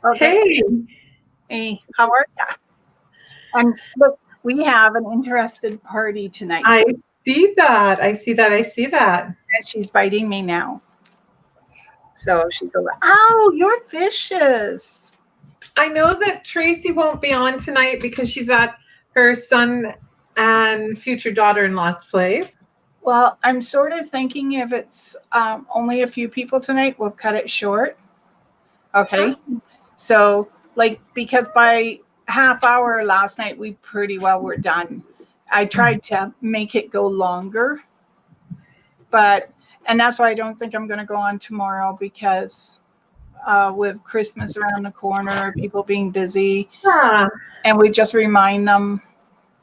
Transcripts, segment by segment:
Okay. Hey, Hey, how are you? And look, we have an interested party tonight. I see that. I see that. I see that. And she's biting me now. So she's like, "Ow, your fishes." I know that Tracy won't be on tonight because she's at her son and future daughter-in-law's place. Well, I'm sort of thinking if it's only a few people tonight, we'll cut it short. Okay. So, because by half hour last night, we pretty well were done. I tried to make it go longer, and that's why I don't think I'm going to go on tomorrow because with Christmas around the corner, people being busy, Yeah. and we just remind them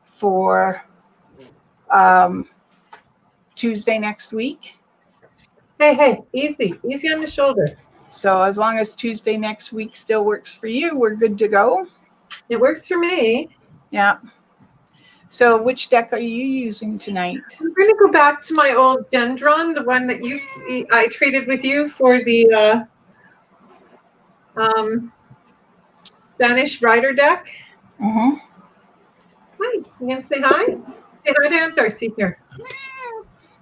for Tuesday next week. Hey, easy on the shoulder. So as long as Tuesday next week still works for you, we're good to go. It works for me. Yeah. So which deck are you using tonight? I'm going to go back to my old Gendron, the one that I traded with you for the Spanish Rider deck. Mm-hmm. Hi, you going to say hi? Say hi to Aunt Darcy here.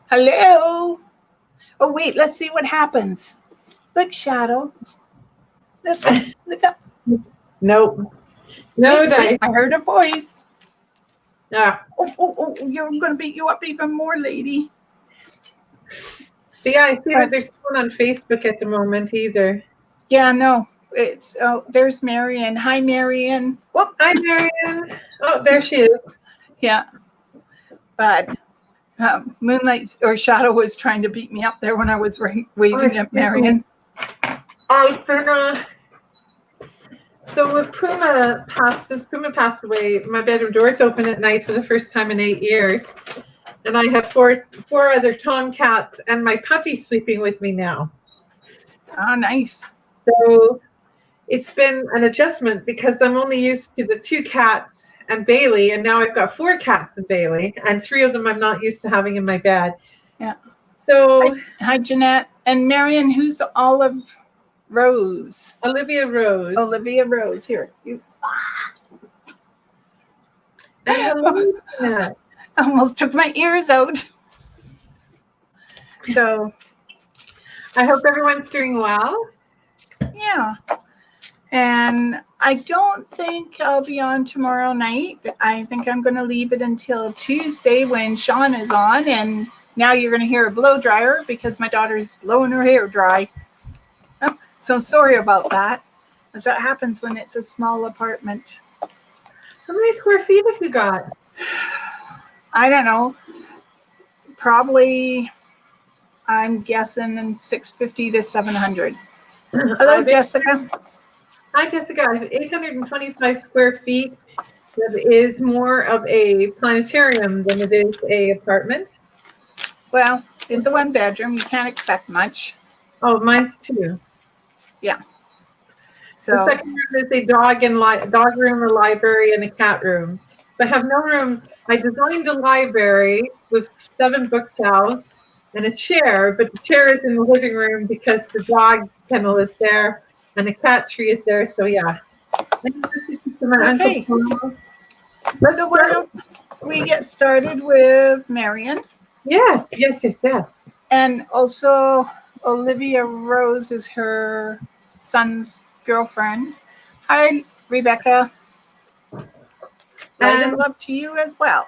Hello. Oh, wait, let's see what happens. Look, Shadow. Look up. Nope. No dice. I heard a voice. Ah. Oh, you're going to beat you up even more, lady. But yeah, I see that there's someone on Facebook at the moment either. Yeah, no. There's Marion. Hi, Marion. Whoop. Hi, Marion. Oh, there she is. Yeah. But Moonlight or Shadow was trying to beat me up there when I was waving at Marion. I've been so with Puma passed away, my bedroom doors open at night for the first time in 8 years. And I have four other tomcats and my puppy sleeping with me now. Oh, nice. So it's been an adjustment because I'm only used to the 2 cats and Bailey, and now I've got 4 cats and Bailey, and 3 of them I'm not used to having in my bed. Yeah. So hi Jeanette. And Marion, who's Olive Rose? Olivia Rose. Olivia Rose. Here. You. And hello, Jeanette. I almost took my ears out. So I hope everyone's doing well. Yeah. And I don't think I'll be on tomorrow night. I think I'm going to leave it until Tuesday when Sean is on. And now you're going to hear a blow dryer because my daughter's blowing her hair dry. Oh, so sorry about that. That's what happens when it's a small apartment. How many square feet have you got? I don't know. Probably, I'm guessing 650 to 700. Hello, Jessica. Hi, Jessica. I have 825 square feet. That is more of a planetarium than it is a apartment. Well, it's a 1-bedroom. You can't expect much. Oh, mine's 2. Yeah. So the second room is a dog room, a library, and a cat room. So I have no room. I designed a library with 7 bookshelves and a chair, but the chair is in the living room because the dog kennel is there and the cat tree is there. So yeah. Okay. So why don't we get started with Marion? Yes. And also Olivia Rose is her son's girlfriend. Hi, Rebecca. And love to you as well.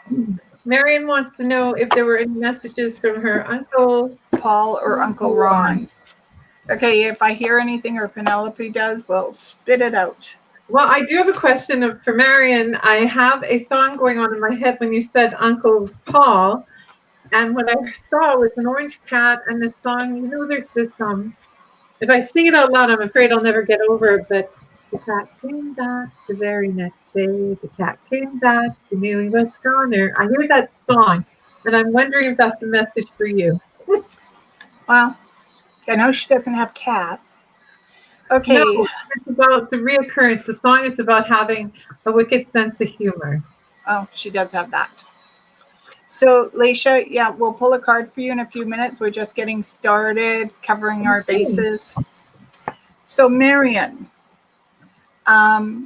Marion wants to know if there were any messages from her Uncle Paul or Uncle Ron. Okay, if I hear anything or Penelope does, we'll spit it out. Well, I do have a question for Marion. I have a song going on in my head when you said Uncle Paul. And what I saw was an orange cat and the song, there's this, if I sing it out loud, I'm afraid I'll never get over it, but the cat came back the very next day. The cat came back, she knew he was goner. I hear that song, and I'm wondering if that's the message for you. Well, I know she doesn't have cats. Okay. No, it's about the reoccurrence. The song is about having a wicked sense of humor. Oh, she does have that. So, Leisha, yeah, we'll pull a card for you in a few minutes. We're just getting started, covering our bases. So, Marion, I've,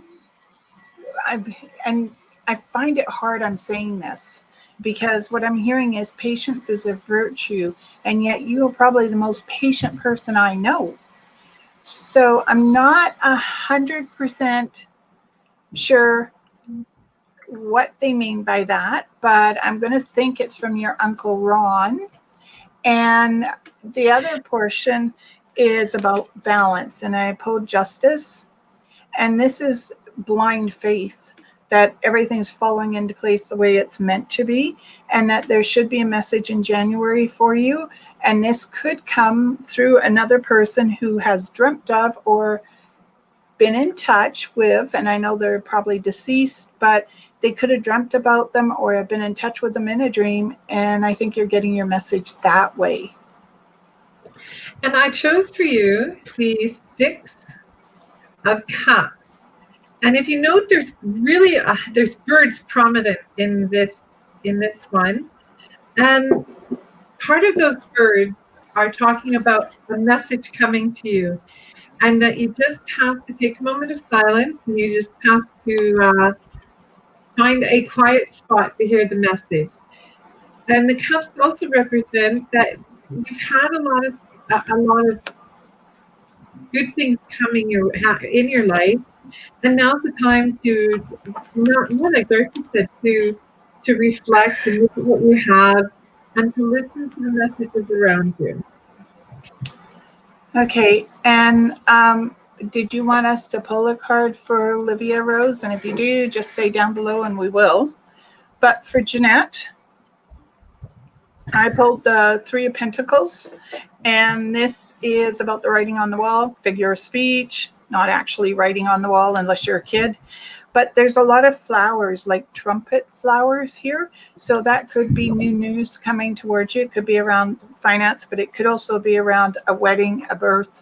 and I find it hard I'm saying this because what I'm hearing is patience is a virtue, and yet you are probably the most patient person I know. So I'm not 100% sure what they mean by that, but I'm going to think it's from your Uncle Ron. And the other portion is about balance, and I pulled justice. And this is blind faith that everything's falling into place the way it's meant to be, and that there should be a message in January for you. And this could come through another person who has dreamt of or been in touch with, and I know they're probably deceased, but they could have dreamt about them or have been in touch with them in a dream. And I think you're getting your message that way. And I chose for you the 6 of Cups. And if you note, there's really there's birds prominent in this one, and part of those birds are talking about a message coming to you, and that you just have to take a moment of silence, and you just have to find a quiet spot to hear the message. And the cups also represent that you've had a lot of good things coming in your life. And now's the time to, not like D'Arcy said, to reflect and look at what you have and to listen to the messages around you. Okay, and did you want us to pull a card for Olivia Rose? And if you do, just say down below and we will. But for Jeanette, I pulled the 3 of Pentacles, and this is about the writing on the wall, figure of speech, not actually writing on the wall unless you're a kid. But there's a lot of flowers, like trumpet flowers here. So that could be new news coming towards you. It could be around finance, but it could also be around a wedding, a birth,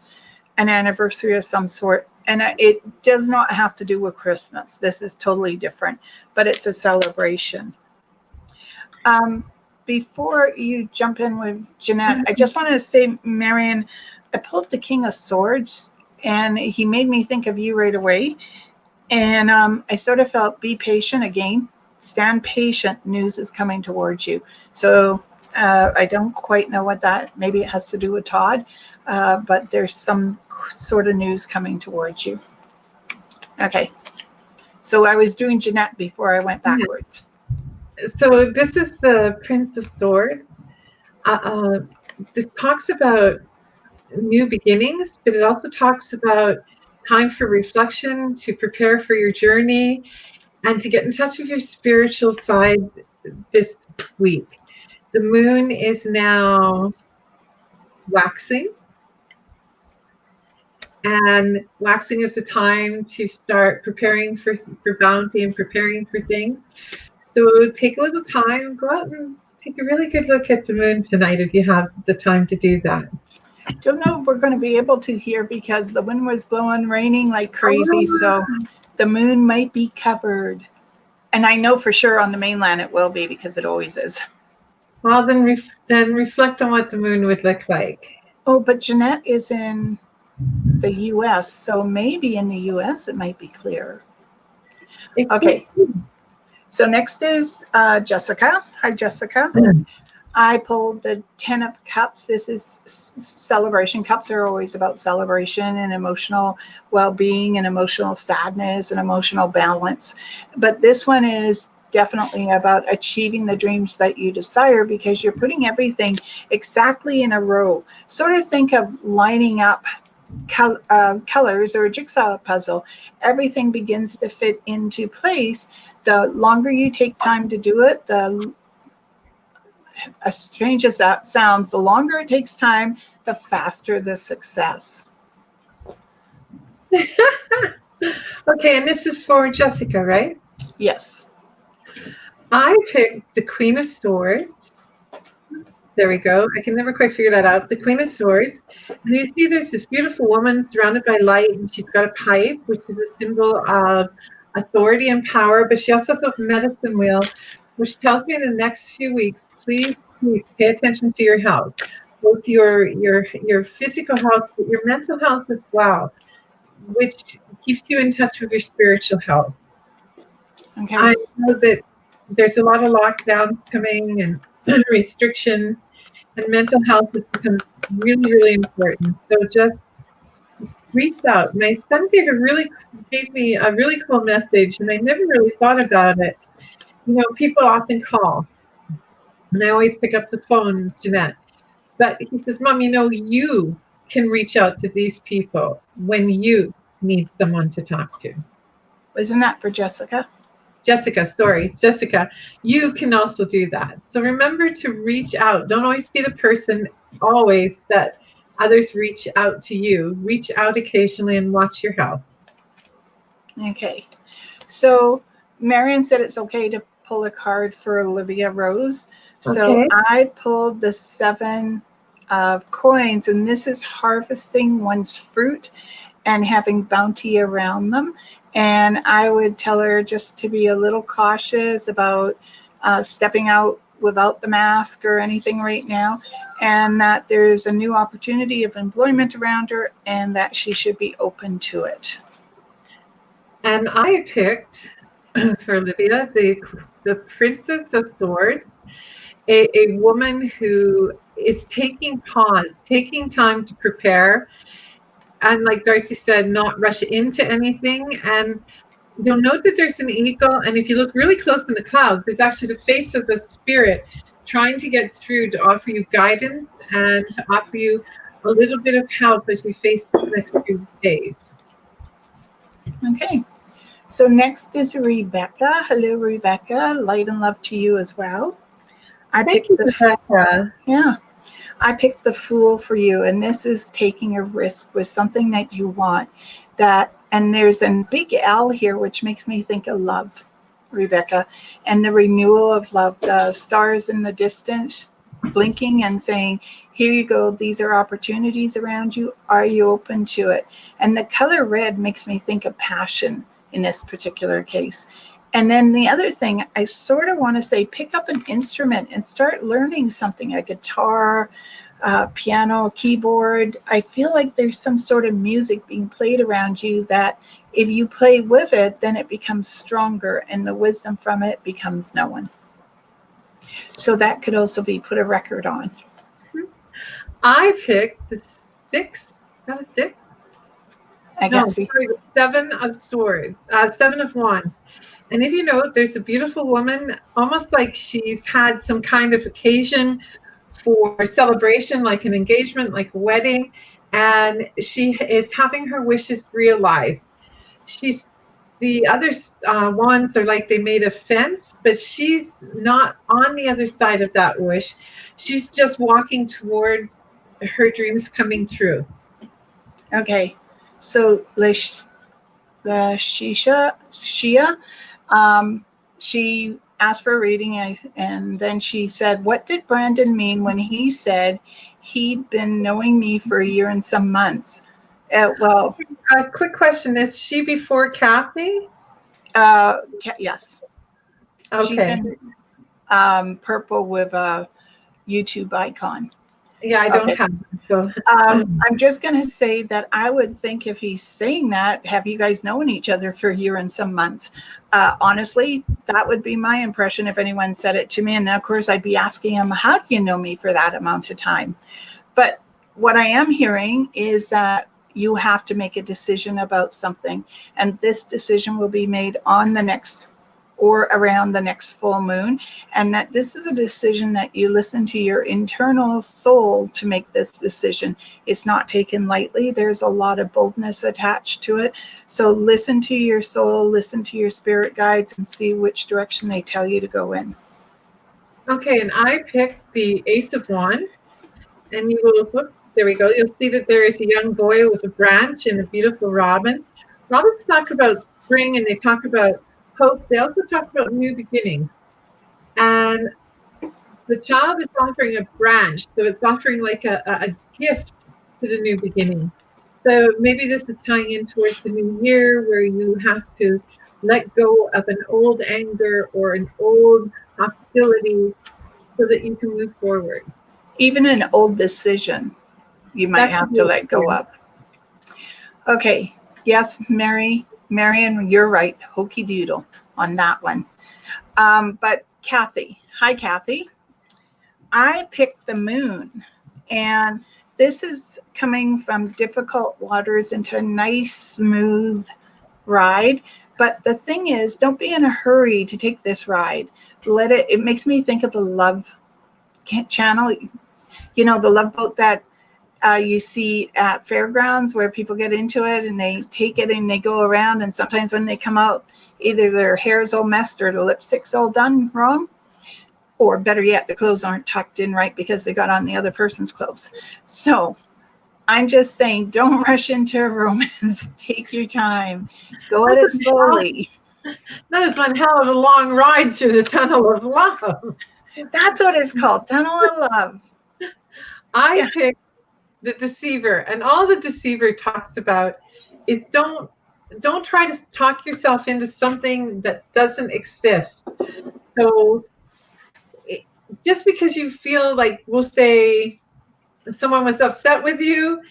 an anniversary of some sort. And it does not have to do with Christmas. This is totally different, but it's a celebration. Before you jump in with Jeanette, I just want to say, Marion, I pulled the King of Swords, and he made me think of you right away. And I sort of felt, be patient again. Stand patient. News is coming towards you. So I don't quite know what that, maybe it has to do with Todd, but there's some sort of news coming towards you. Okay. So I was doing Jeanette before I went backwards. So this is the Prince of Swords. This talks about new beginnings, but it also talks about time for reflection, to prepare for your journey, and to get in touch with your spiritual side this week. The moon is now waxing, and waxing is the time to start preparing for bounty and preparing for things. So take a little time, go out and take a really good look at the moon tonight if you have the time to do that. Don't know if we're going to be able to here because the wind was blowing, raining like crazy. So the moon might be covered. And I know for sure on the mainland it will be because it always is. Well, then reflect on what the moon would look like. Oh, but Jeanette is in the U.S., so maybe in the U.S. it might be clearer. Okay. So next is Jessica. Hi, Jessica. I pulled the 10 of Cups. This is celebration. Cups are always about celebration and emotional well-being and emotional sadness and emotional balance. But this one is definitely about achieving the dreams that you desire because you're putting everything exactly in a row. Sort of think of lining up colors or a jigsaw puzzle. Everything begins to fit into place. The longer you take time to do it, as strange as that sounds, the longer it takes time, the faster the success. Okay, and this is for Jessica, right? Yes. I picked the Queen of Swords. There we go. I can never quite figure that out. The Queen of Swords. And you see there's this beautiful woman surrounded by light, and she's got a pipe, which is a symbol of authority and power, but she also has a medicine wheel, which tells me in the next few weeks, please pay attention to your health, both your physical health, but your mental health as well, which keeps you in touch with your spiritual health. Okay. I know that there's a lot of lockdowns coming and restrictions, and mental health has become really, really important. So just reach out. My son gave me a really cool message, and I never really thought about it. You know, people often call, and I always pick up the phone, Jeanette. But he says, Mom, you know, you can reach out to these people when you need someone to talk to. Wasn't that for Jessica? Jessica, you can also do that. So remember to reach out. Don't always be the person always that others reach out to you. Reach out occasionally and watch your health. Okay. So Marion said it's okay to pull a card for Olivia Rose. So Okay. I pulled the 7 of coins, and this is harvesting one's fruit and having bounty around them. And I would tell her just to be a little cautious about stepping out without the mask or anything right now, and that there's a new opportunity of employment around her and that she should be open to it. And I picked for Olivia the Princess of Swords, a woman who is taking pause, taking time to prepare, and like D'Arcy said, not rush into anything. And you'll note that there's an eagle, and if you look really close in the clouds, there's actually the face of the spirit trying to get through to offer you guidance and to offer you a little bit of help as you face the next few days. Okay. So next is Rebecca. Hello, Rebecca. Light and love to you as well. Thank you, Rebecca. Yeah. I picked the Fool for you, and this is taking a risk with something that you want. And there's a big L here, which makes me think of love, Rebecca, and the renewal of love. The stars in the distance blinking and saying, here you go, these are opportunities around you. Are you open to it? And the color red makes me think of passion in this particular case. And then the other thing, I sort of want to say, pick up an instrument and start learning something, a guitar, piano, keyboard. I feel like there's some sort of music being played around you that if you play with it, then it becomes stronger and the wisdom from it becomes known. So that could also be put a record on. I picked the 6. Is that a 6? I can't see. Sorry, the 7 of Swords, 7 of Wands. And if you note, there's a beautiful woman, almost like she's had some kind of occasion for celebration, like an engagement, like a wedding, and she is having her wishes realized. The other wands are like they made a fence, but she's not on the other side of that wish. She's just walking towards her dreams coming true. Okay, so Shia, she asked for a reading, and then she said, what did Brandon mean when he said he'd been knowing me for a year and some months? Well, a quick question. Is she before Kathy? Yes. Okay. She's in purple with a YouTube icon. Yeah, I don't have them, so. I'm just going to say that I would think if he's saying that, have you guys known each other for a year and some months? Honestly, that would be my impression if anyone said it to me. And of course, I'd be asking him, how do you know me for that amount of time? But what I am hearing is that you have to make a decision about something. And this decision will be made on the next or around the next full moon, and that this is a decision that you listen to your internal soul to make this decision. It's not taken lightly. There's a lot of boldness attached to it. So listen to your soul, listen to your spirit guides, and see which direction they tell you to go in. Okay, and I picked the Ace of Wands, and you will, whoops, there we go. You'll see that there is a young boy with a branch and a beautiful robin. Robins talk about spring, and they talk about hope. They also talk about new beginnings. And the child is offering a branch, so it's offering like a gift to the new beginning. So maybe this is tying in towards the new year where you have to let go of an old anger or an old hostility so that you can move forward. Even an old decision you might have to let go of. Okay, Yes, Marion, you're right. Hokey doodle on that one. But Kathy, hi, Kathy. I picked the moon, and this is coming from difficult waters into a nice, smooth ride. But the thing is, don't be in a hurry to take this ride. It makes me think of the Love Channel, the Love Boat that you see at fairgrounds where people get into it and they take it and they go around. And sometimes when they come out, either their hair's all messed or the lipstick's all done wrong. Or better yet, the clothes aren't tucked in right because they got on the other person's clothes. So I'm just saying, don't rush into a romance. Take your time. Go at it slowly. That is one hell of a long ride through the tunnel of love. That's what it's called, tunnel of love. I picked The Deceiver, and all The Deceiver talks about is don't try to talk yourself into something that doesn't exist. So just because you feel like, we'll say, someone was upset with you,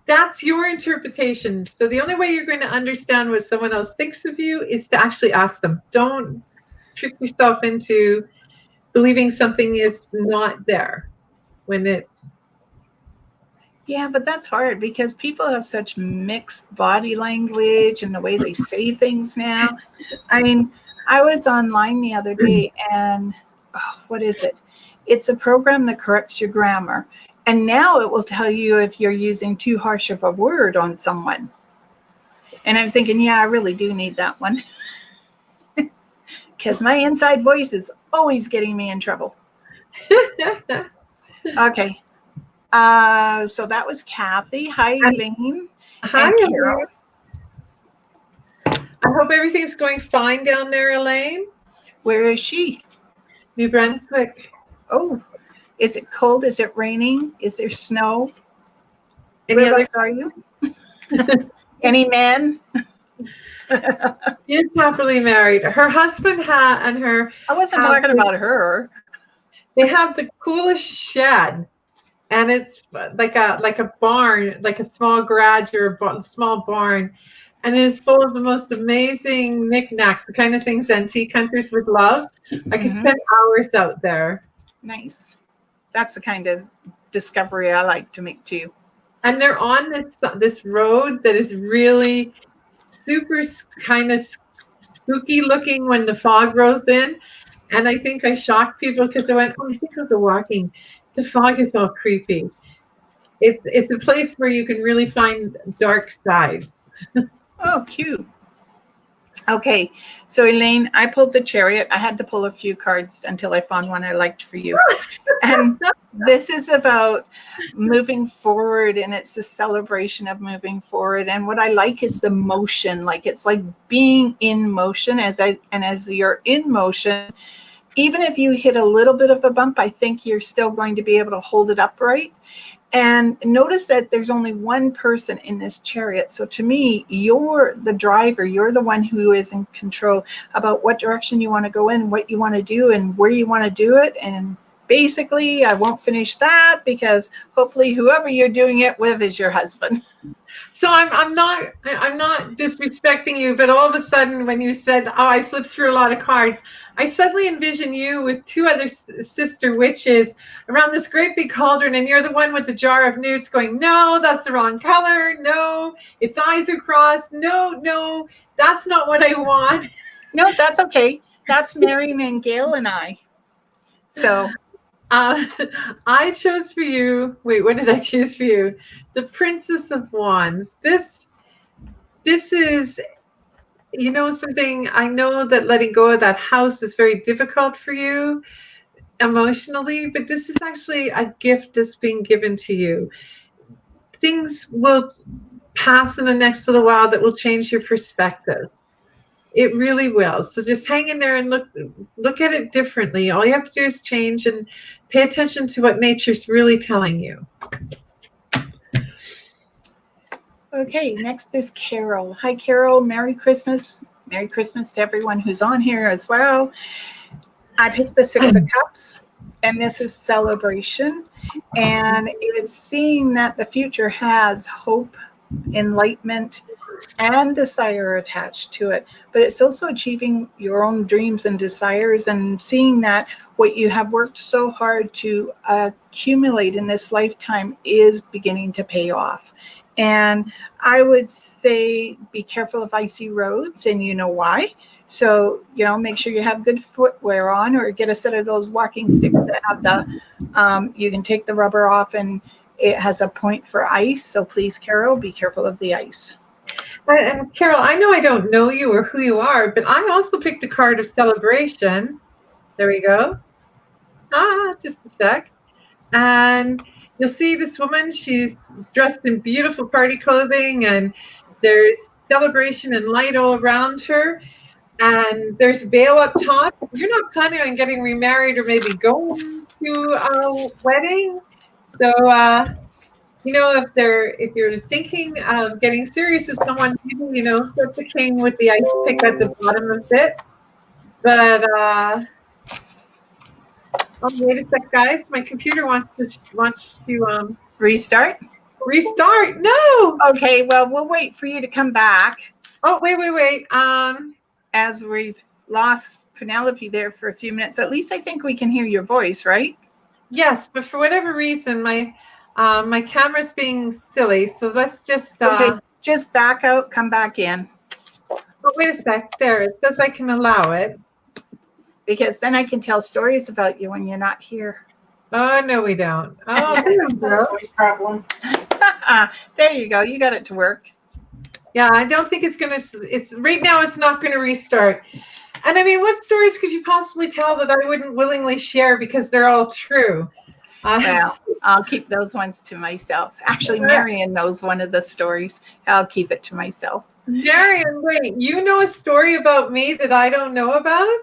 that's your interpretation. So the only way you're going to understand what someone else thinks of you is to actually ask them. Don't trick yourself into believing something is not there when it's. Yeah, but that's hard because people have such mixed body language and the way they say things now. I mean, I was online the other day and what is it? It's a program that corrects your grammar. And now it will tell you if you're using too harsh of a word on someone. And I'm thinking, yeah, I really do need that one. Because my inside voice is always getting me in trouble. Okay. So that was Kathy. Hi, Elaine. Hi, and Carol. I hope everything's going fine down there, Elaine. Where is she? New Brunswick. Oh, is it cold? Is it raining? Is there snow? Whereabouts are you? Any men? She is happily married. Her husband and her. I wasn't talking about her. They have the coolest shed, and it's like a barn, like a small garage or a small barn, and it is full of the most amazing knickknacks, the kind of things antique hunters would love. I could spend hours out there. Nice. That's the kind of discovery I like to make too. And they're on this road that is really super kind of spooky looking when the fog rolls in. And I think I shocked people because I went, oh, think of the walking. The fog is all creepy. It's a place where you can really find dark sides. Oh, cute. Okay, so Elaine, I pulled the Chariot. I had to pull a few cards until I found one I liked for you. And this is about moving forward, and it's a celebration of moving forward. And what I like is the motion. Like it's like being in motion as you're in motion, even if you hit a little bit of a bump, I think you're still going to be able to hold it upright. And notice that there's only one person in this chariot. So to me, you're the driver. You're the one who is in control about what direction you want to go in, what you want to do, and where you want to do it. And basically, I won't finish that because hopefully whoever you're doing it with is your husband. So I'm not disrespecting you, but all of a sudden when you said, oh, I flipped through a lot of cards, I suddenly envision you with two other sister witches around this great big cauldron, and you're the one with the jar of newts going, no, that's the wrong color. No, its eyes are crossed. No, that's not what I want. No, that's okay. That's Marion and Gail and I. So I chose for you. Wait, what did I choose for you? The Princess of Wands. This is, something. I know that letting go of that house is very difficult for you emotionally, but this is actually a gift that's being given to you. Things will pass in the next little while that will change your perspective. It really will. So just hang in there and look at it differently. All you have to do is change and pay attention to what nature's really telling you. Okay, next is Carol. Hi, Carol. Merry Christmas. Merry Christmas to everyone who's on here as well. I picked the Six of Cups, and this is celebration. And it's seeing that the future has hope enlightenment, and desire attached to it. But it's also achieving your own dreams and desires and seeing that what you have worked so hard to accumulate in this lifetime is beginning to pay off. And I would say be careful of icy roads, and you know why. So, make sure you have good footwear on, or get a set of those walking sticks that have you can take the rubber off, and it has a point for ice. So please, Carol, be careful of the ice. And Carol, I know I don't know you or who you are, but I also picked a card of celebration. There we go. Just a sec. And you'll see this woman, she's dressed in beautiful party clothing, and there's celebration and light all around her. And there's a veil up top. You're not planning on getting remarried or maybe going to a wedding. So, if you're thinking of getting serious with someone, put the king with the ice pick at the bottom of it. But wait a sec, guys. My computer wants to Restart. Restart. No. Okay. Well, we'll wait for you to come back. Oh, wait. As we've lost Penelope there for a few minutes, at least I think we can hear your voice, right? Yes, but for whatever reason, my camera's being silly. So let's just okay. Just back out, come back in. Oh, wait a sec. There, it says I can allow it. Because then I can tell stories about you when you're not here. Oh, no, we don't. Oh, there you go. Problem. There you go. You got it to work. Yeah, I don't think it's right now. It's not going to restart. And I mean, what stories could you possibly tell that I wouldn't willingly share because they're all true? Well, I'll keep those ones to myself. Actually, Marion knows one of the stories. I'll keep it to myself. Marion, wait, you know a story about me that I don't know about?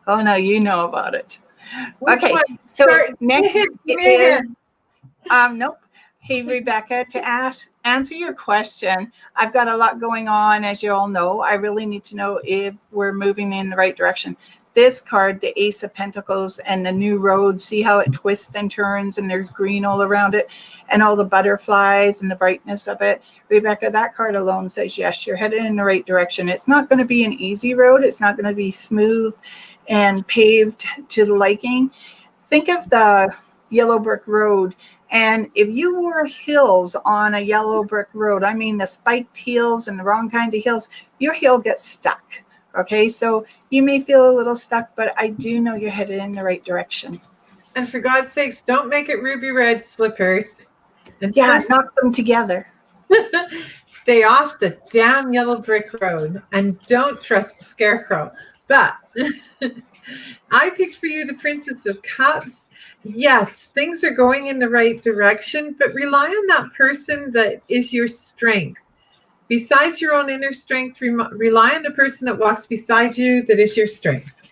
Oh, no, you know about it. Which okay, one? so Start, next is, nope. Hey, Rebecca, to answer your question, I've got a lot going on, as you all know. I really need to know if we're moving in the right direction. This card, the Ace of Pentacles and the new road, see how it twists and turns and there's green all around it and all the butterflies and the brightness of it. Rebecca, that card alone says, yes, you're headed in the right direction. It's not going to be an easy road. It's not going to be smooth and paved to the liking. Think of the yellow brick road. And if you wore heels on a yellow brick road, I mean the spiked heels and the wrong kind of heels, your heel gets stuck. Okay, so you may feel a little stuck, but I do know you're headed in the right direction. And for God's sakes, don't make it ruby red slippers. And yeah, knock them together. Stay off the damn yellow brick road and don't trust the scarecrow. But I picked for you the Princess of Cups. Yes, things are going in the right direction, but rely on that person that is your strength. Besides your own inner strength, rely on the person that walks beside you that is your strength.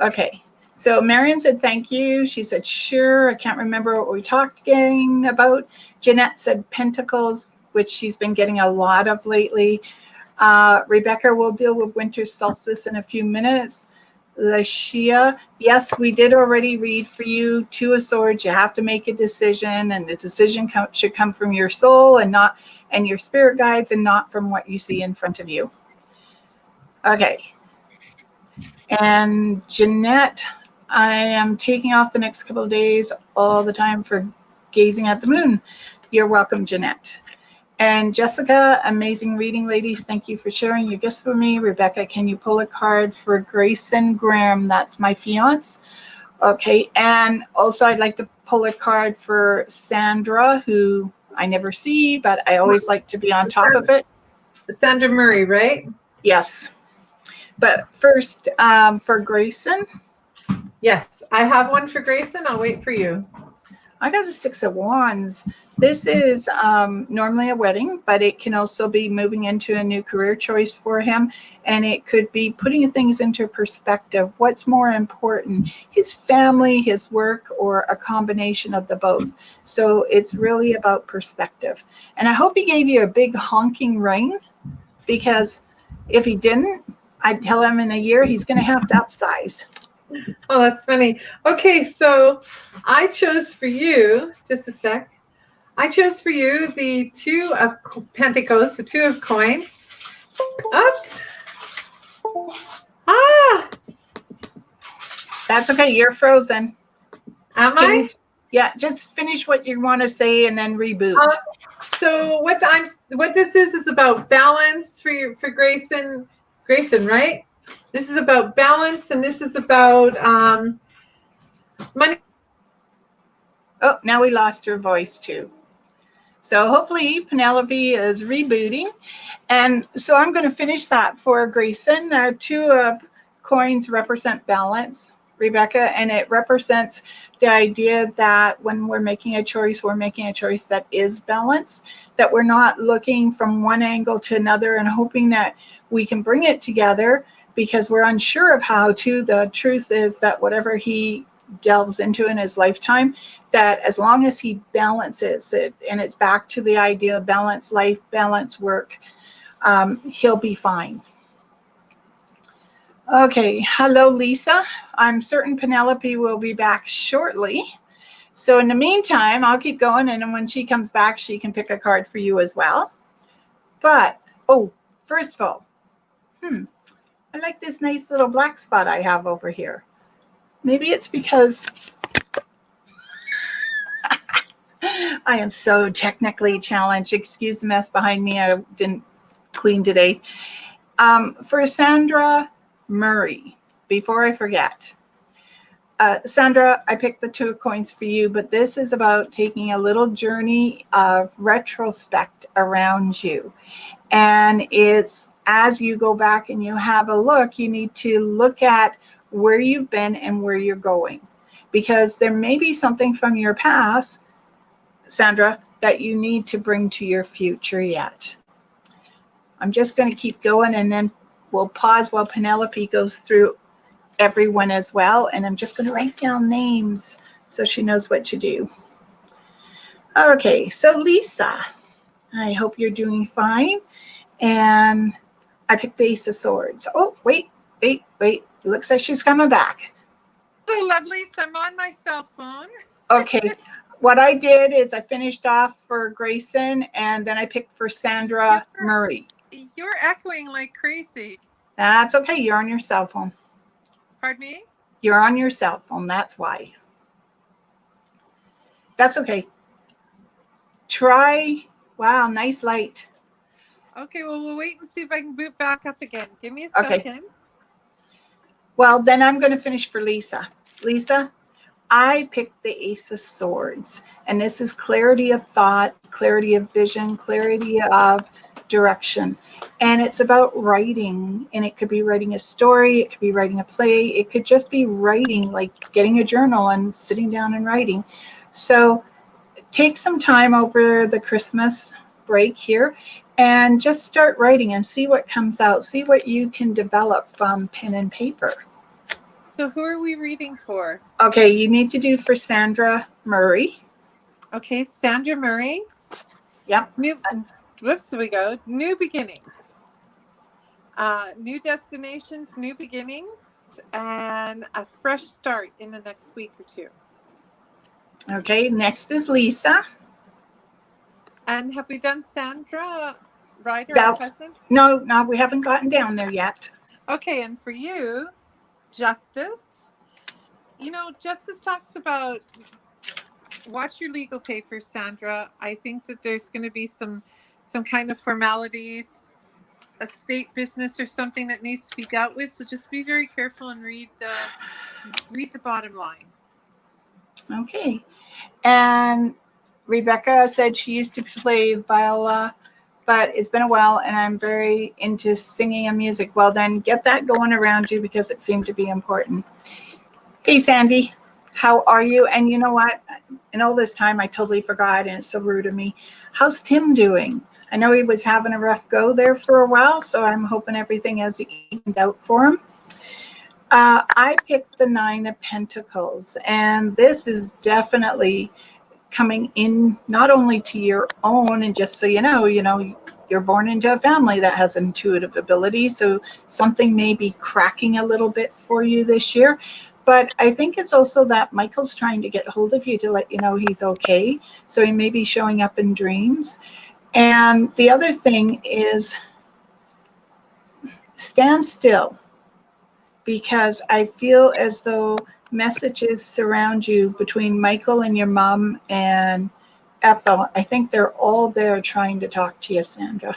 Okay, so Marion said thank you. She said sure. I can't remember what we talked again about. Jeanette said pentacles, which she's been getting a lot of lately. Rebecca will deal with winter solstice in a few minutes. Lashia, yes, we did already read for you. Two of Swords, you have to make a decision, and the decision should come from your soul and your spirit guides, and not from what you see in front of you. Okay. And Jeanette, I am taking off the next couple of days all the time for gazing at the moon. You're welcome, Jeanette. And Jessica, amazing reading, ladies. Thank you for sharing your gifts with me. Rebecca, can you pull a card for Grayson Graham? That's my fiance. Okay. And also I'd like to pull a card for Sandra, who I never see, but I always like to be on top of it. Sandra Murray, right? Yes. But first, for Grayson. Yes, I have one for Grayson. I'll wait for you. I got the Six of Wands. This is normally a wedding, but it can also be moving into a new career choice for him. And it could be putting things into perspective. What's more important, his family, his work, or a combination of the both? So it's really about perspective. And I hope he gave you a big honking ring, because if he didn't, I'd tell him in a year he's going to have to upsize. Oh, that's funny. Okay, so I chose for you, just a sec. I chose for you the Two of Pentacles, the Two of Coins. Oops. Ah, That's okay. You're frozen. am I? Yeah, just finish what you want to say and then reboot. So what this is about balance for Grayson, right? This is about balance, and this is about money. Oh, now we lost her voice too. So hopefully Penelope is rebooting. And so I'm going to finish that for Grayson. Two of Coins represent balance, Rebecca, and it represents the idea that when we're making a choice that is balanced, that we're not looking from one angle to another and hoping that we can bring it together because we're unsure of how to. The truth is that whatever he delves into in his lifetime, that as long as he balances it, and it's back to the idea of balance life, balance work, he'll be fine. Okay, hello, Lisa. I'm certain Penelope will be back shortly. So in the meantime, I'll keep going, and when she comes back, she can pick a card for you as well. But, first of all, I like this nice little black spot I have over here. Maybe it's because I am so technically challenged. Excuse the mess behind me. I didn't clean today. For Sandra Murray, before I forget, Sandra, I picked the Two of Coins for you, but this is about taking a little journey of retrospect around you. And it's as you go back and you have a look, you need to look at where you've been and where you're going. Because there may be something from your past, Sandra, that you need to bring to your future yet. I'm just going to keep going, and then we'll pause while Penelope goes through everyone as well. And I'm just going to write down names so she knows what to do. Okay, so Lisa, I hope you're doing fine. And I picked the Ace of Swords. Oh, wait. It looks like she's coming back. Hello, lovelies. I'm on my cell phone. Okay. What I did is I finished off for Grayson, and then I picked for Sandra Murray. You're echoing like crazy. That's okay. You're on your cell phone. Pardon me? You're on your cell phone. That's why. That's okay. Wow, nice light. Okay, well, we'll wait and see if I can boot back up again. Give me a second. Well, then I'm going to finish for Lisa. Lisa, I picked the Ace of Swords, and this is clarity of thought, clarity of vision, clarity of direction. And it's about writing, and it could be writing a story, it could be writing a play, it could just be writing, like getting a journal and sitting down and writing. So take some time over the Christmas break here and just start writing and see what comes out, see what you can develop from pen and paper. So who are we reading for? Okay, you need to do for Sandra Murray. Okay, Sandra Murray. Yep. Whoops, there we go. New beginnings. New destinations, new beginnings, and a fresh start in the next week or two. Okay, next is Lisa. And have we done Sandra Ryder, our cousin? No, we haven't gotten down there yet. Okay, and for you, Justice. You know, Justice talks about watch your legal papers, Sandra. I think that there's going to be some kind of formalities, a state business or something that needs to be dealt with. So just be very careful and read the bottom line. Okay. And Rebecca said she used to play viola, but it's been a while and I'm very into singing and music. Well, then get that going around you because it seemed to be important. Hey, Sandy, how are you? And you know what? In all this time, I totally forgot, and it's so rude of me. How's Tim doing? I know he was having a rough go there for a while, so I'm hoping everything has evened out for him. I picked the Nine of Pentacles, and this is definitely coming in not only to your own, and just so you know, you're born into a family that has intuitive ability, so something may be cracking a little bit for you this year, But I think it's also that Michael's trying to get hold of you to let you know he's okay. So he may be showing up in dreams. And the other thing is stand still, because I feel as though messages surround you between Michael and your mom and Ethel. I think they're all there trying to talk to you, Sandra.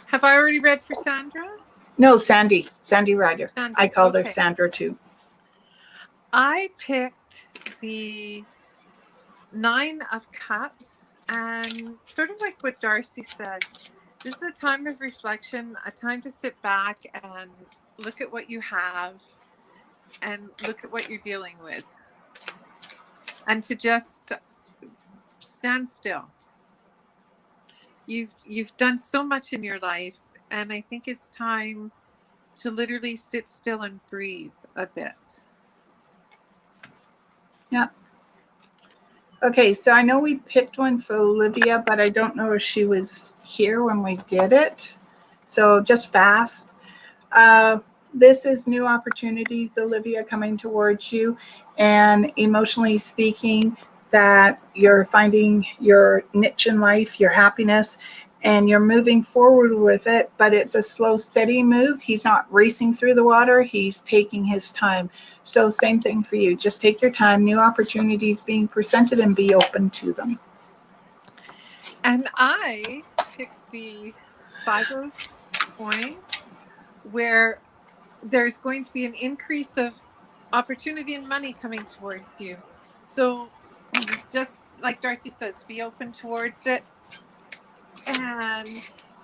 Have I already read for Sandra? No, Sandy Ryder. Sandy, I called her okay. Sandra too. I picked the 9 of Cups, and sort of like what D'Arcy said, this is a time of reflection, a time to sit back and look at what you have and look at what you're dealing with, and to just stand still. You've done so much in your life, and I think it's time to literally sit still and breathe a bit. Yeah. Okay, so I know we picked one for Olivia, but I don't know if she was here when we did it. So just fast. This is new opportunities, Olivia, coming towards you, and emotionally speaking, that you're finding your niche in life, your happiness, and you're moving forward with it, but it's a slow, steady move. He's not racing through the water. He's taking his time. So same thing for you. Just take your time, new opportunities being presented, and be open to them. And I picked the 5 of coins, where there's going to be an increase of opportunity and money coming towards you. So just like D'Arcy says, be open towards it and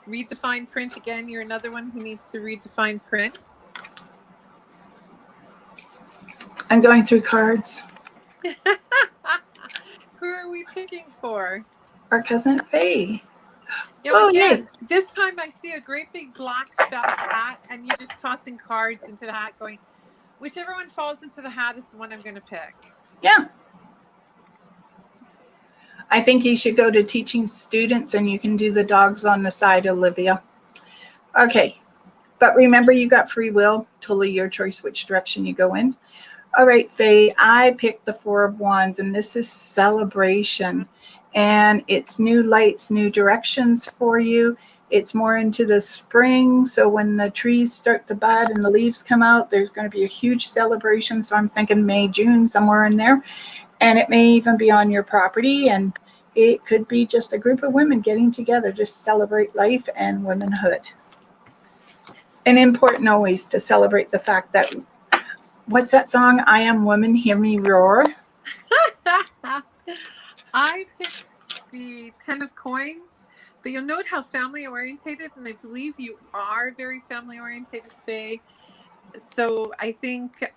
read the fine print. Again, you're another one who needs to read the fine print. I'm going through cards. Who are we picking for? Our cousin Faye. Oh, again, yay. This time I see a great big black felt hat, and you're just tossing cards into the hat going, whichever one falls into the hat is the one I'm going to pick. Yeah. I think you should go to teaching students, and you can do the dogs on the side, Olivia. Okay. But remember, you got free will. Totally your choice which direction you go in. All right, Faye, I picked the 4 of Wands, and this is celebration. And it's new lights, new directions for you. It's more into the spring. So when the trees start to bud and the leaves come out, there's going to be a huge celebration. So I'm thinking May, June, somewhere in there. And it may even be on your property. And it could be just a group of women getting together to celebrate life and womanhood. And important always to celebrate the fact that, what's that song? I am woman, hear me roar. I picked the 10 of coins, but you'll note how family orientated, and I believe you are very family orientated, Faye. So I think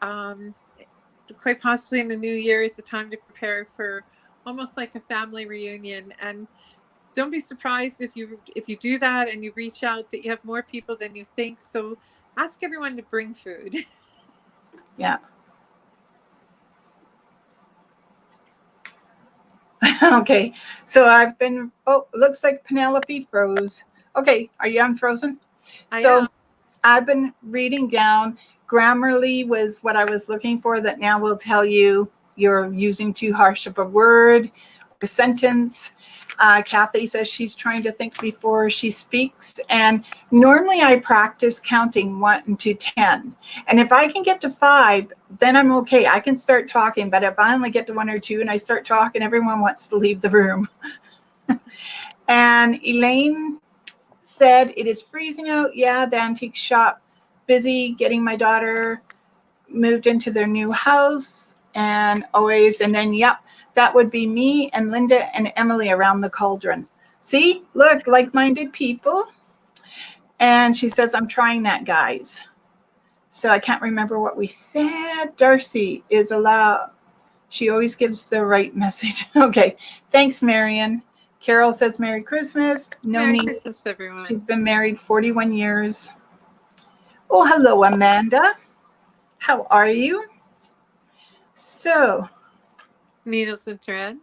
quite possibly in the new year is the time to prepare for almost like a family reunion. And don't be surprised if you do that and you reach out that you have more people than you think. So ask everyone to bring food. Yeah. Okay, so I've been, looks like Penelope froze. Okay, are you unfrozen? I So am. I've been reading down. Grammarly was what I was looking for, that now will tell you you're using too harsh of a word or sentence. Kathy says she's trying to think before she speaks. And normally I practice counting 1 to 10. And if I can get to 5, then I'm okay. I can start talking. But if I only get to 1 or 2 and I start talking, everyone wants to leave the room. And Elaine said, it is freezing out. Yeah, the antique shop. Busy getting my daughter moved into their new house. And always, and then, yep, that would be me and Linda and Emily around the cauldron. See, look, like-minded people. And she says, I'm trying that, guys. So I can't remember what we said. D'Arcy is allowed. She always gives the right message. Okay. Thanks, Marion. Carol says, Merry Christmas. No Merry need. Christmas, everyone. She's been married 41 years. Oh, hello, Amanda. How are you? So, Needles and thread.